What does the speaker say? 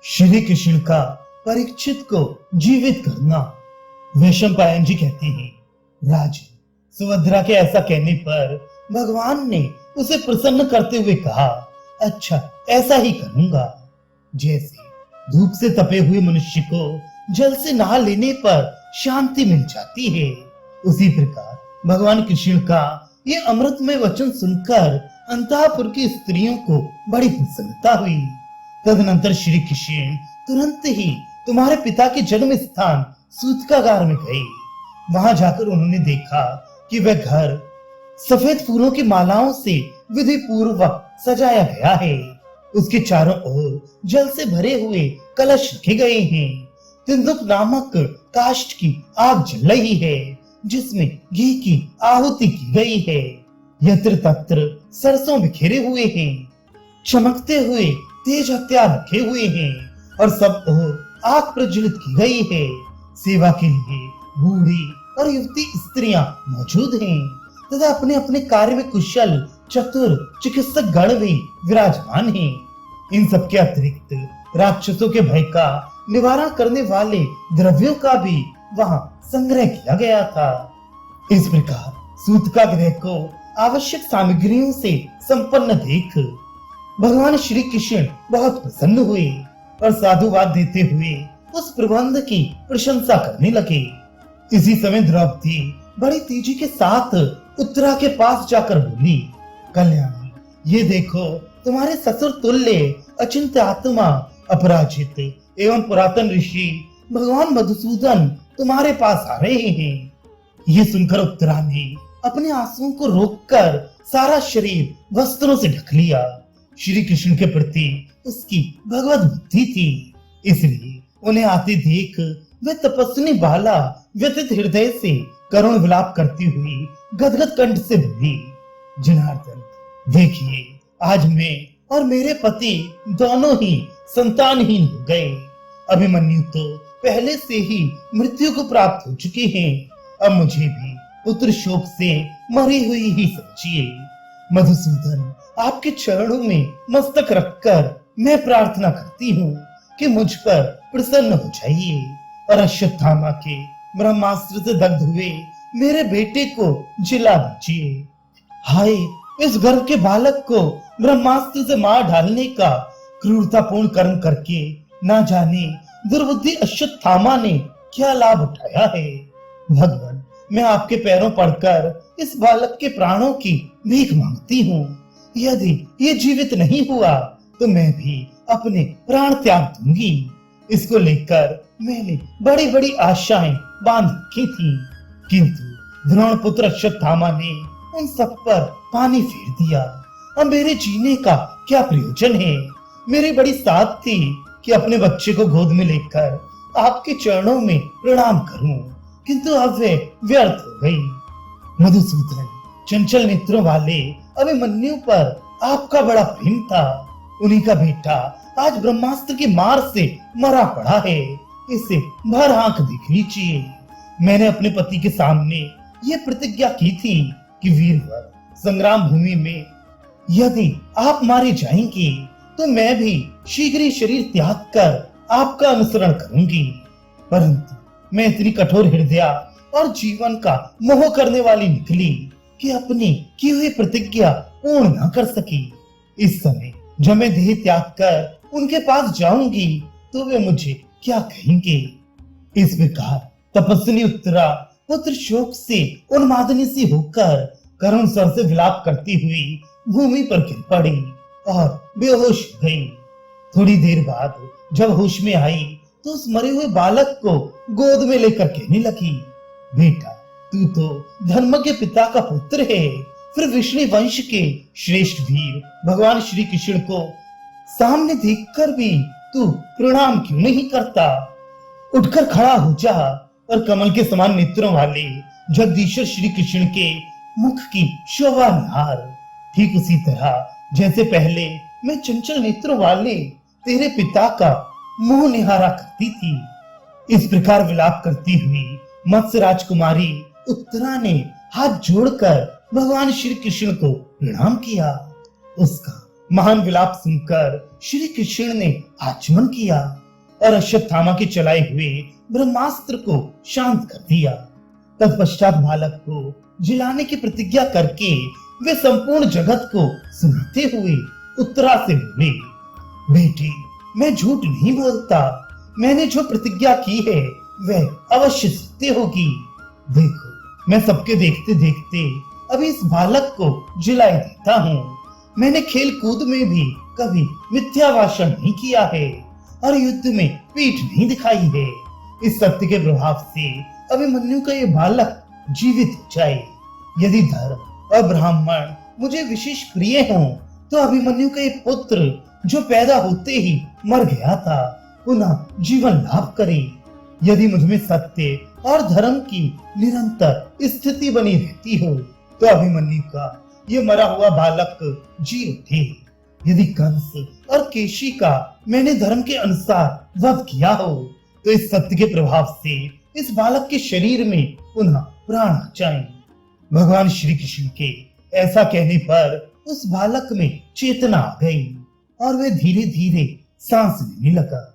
श्री कृष्ण का परीक्षित को जीवित करना। वैशंपायन जी कहते हैं, राजन, सुभद्रा के ऐसा कहने पर भगवान ने उसे प्रसन्न करते हुए कहा, अच्छा ऐसा ही करूंगा। जैसे धूप से तपे हुए मनुष्य को जल से नहा लेने पर शांति मिल जाती है, उसी प्रकार भगवान कृष्ण का ये अमृतमय वचन सुनकर अंतःपुर की स्त्रियों को बड़ी प्रसन्नता हुई। तदनंतर श्री कृष्ण तुरंत ही तुम्हारे पिता के जन्म स्थान सूतकागार में गए। वहां जाकर उन्होंने देखा कि वह घर सफेद फूलों की मालाओं से विधि पूर्वक सजाया गया है। उसके चारों ओर जल से भरे हुए कलश रखे गए हैं। तिंदुक नामक काष्ठ की आग जल रही है, जिसमें घी की आहुति की गई है। यत्र तत्र सरसों बिखेरे हुए हैं, चमकते हुए तेज हथियार रखे हुए हैं और सब ओर आग प्रज्वलित की गई है। सेवा के लिए बूढ़ी और युवती स्त्रियां मौजूद हैं तथा अपने अपने कार्य में कुशल चतुर चिकित्सक गण भी विराजमान हैं। इन सबके अतिरिक्त राक्षसों के भय का निवारण करने वाले द्रव्यों का भी वहां संग्रह किया गया था। इस प्रकार सूतकागृह को आवश्यक सामग्रियों से संपन्न देख भगवान श्री कृष्ण बहुत प्रसन्न हुए और साधुवाद देते हुए उस प्रबंध की प्रशंसा करने लगे। इसी समय द्रौपदी बड़ी तेजी के साथ उत्तरा के पास जाकर बोली, कल्याणी, ये देखो तुम्हारे ससुर तुल्य अचिंत्य आत्मा अपराजित एवं पुरातन ऋषि भगवान मधुसूदन तुम्हारे पास आ रहे हैं। ये सुनकर उत्तरा ने अपने आंसुओं को रोककर सारा शरीर वस्त्रों से ढक लिया। श्री कृष्ण के प्रति उसकी भगवत बुद्धि थी, इसलिए उन्हें आते देख वे तपस्विनी बाला व्यथित हृदय से करुण विलाप करती हुई गदगद कंठ से बोली, जनार्दन, देखिए आज मैं और मेरे पति दोनों ही संतानहीन हो गए। अभिमन्यु तो पहले से ही मृत्यु को प्राप्त हो चुके हैं, अब मुझे भी पुत्र शोक से मरी हुई ही समझिए। मधुसूदन, आपके चरणों में मस्तक रखकर मैं प्रार्थना करती हूँ कि मुझ पर प्रसन्न हो जाइए और अश्वत्थामा के ब्रह्मास्त्र से दग्ध हुए मेरे बेटे को जिला दीजिए। हाय, इस गर्भ के बालक को ब्रह्मास्त्र से मार डालने का क्रूरतापूर्ण कर्म करके ना जाने दुर्बुद्धि अश्वत्थामा ने क्या लाभ उठाया है। भगवान, मैं आपके पैरों पड़कर इस बालक के प्राणों की भीख मांगती हूँ। यदि ये जीवित नहीं हुआ तो मैं भी अपने प्राण त्याग दूंगी। इसको लेकर मैंने बड़ी बड़ी आशाएं बांध रखी थी, किंतु द्रोण पुत्र अश्वत्थामा ने उन सब पर पानी फेर दिया। अब मेरे जीने का क्या प्रयोजन है। मेरी बड़ी साथ थी कि अपने बच्चे को गोद में लेकर आपके चरणों में प्रणाम करूं, किंतु अब वे व्यर्थ हो गई। मधुसूदन, चंचल नेत्रों वाले अभिमन्यु पर आपका बड़ा प्रेम था। उन्हीं का बेटा आज ब्रह्मास्त्र की मार से मरा पड़ा है, इसे भर आंख देख लीजिए। मैंने अपने पति के सामने ये प्रतिज्ञा की थी कि वीरवर संग्राम भूमि में यदि आप मारे जाएंगे तो मैं भी शीघ्र ही शरीर त्याग कर आपका अनुसरण करूंगी, परंतु मैं इतनी कठोर हृदय और जीवन का मोह करने वाली निकली कि अपनी की हुई प्रतिज्ञा पूर्ण न कर सकी। इस समय जब मैं देह त्याग कर उनके पास जाऊंगी तो वे मुझे क्या कहेंगे। इस प्रकार तपस्विनी उत्तरा पुत्र शोक से उन्मादनी सी होकर करुण स्वर से विलाप करती हुई भूमि पर गिर पड़ी और बेहोश हो गई। थोड़ी देर बाद जब होश में आई तो उस मरे हुए बालक को गोद में लेकर कहने लगी, बेटा, तू तो धर्म के पिता का पुत्र है, फिर विष्णु वंश के श्रेष्ठ वीर भगवान श्री कृष्ण को सामने देखकर भी तू प्रणाम क्यों नहीं करता। उठकर खड़ा हो जा और कमल के समान नेत्रों वाले जगदीश्वर श्री कृष्ण के मुख की शोभा निहार। ठीक उसी तरह जैसे पहले मैं चंचल नेत्रों वाले तेरे पिता का मुंह निहारा करती थी। इस प्रकार विलाप करती हुई मत्स्य राजकुमारी उत्तरा ने हाथ जोड़कर भगवान श्री कृष्ण को प्रणाम किया। उसका महान विलाप सुनकर श्री कृष्ण ने आचमन किया और अश्वत्थामा के चलाए हुए ब्रह्मास्त्र को शांत कर दिया। तत्पश्चात बालक को जिलाने की प्रतिज्ञा करके वे संपूर्ण जगत को सुनाते हुए उत्तरा से बोले, बेटी, मैं झूठ नहीं बोलता। मैंने जो प्रतिज्ञा की है वह अवश्य सत्य होगी। देखो, मैं सबके देखते देखते अभी इस बालक को जिलाए देता हूँ। मैंने खेल कूद में भी कभी मिथ्या भाषण नहीं किया है और युद्ध में पीठ नहीं दिखाई है। इस सत्य के प्रभाव से अभिमन्यु का ये बालक जीवित हो जाए। यदि धर्म और ब्राह्मण मुझे विशेष प्रिय हों, तो अभिमन्यु का ये पुत्र जो पैदा होते ही मर गया था पुनः जीवन लाभ करे। यदि मुझमें सत्य और धर्म की निरंतर स्थिति बनी रहती हो, तो अभिमन्यु का ये मरा हुआ बालक जी उठे। यदि कंस और केशी का मैंने धर्म के अनुसार वध किया हो, तो इस सत्य के प्रभाव से इस बालक के शरीर में पुनः प्राण आ जाए। भगवान श्री कृष्ण के ऐसा कहने पर उस बालक में चेतना आ गई और वह धीरे धीरे सांस लेने लगा।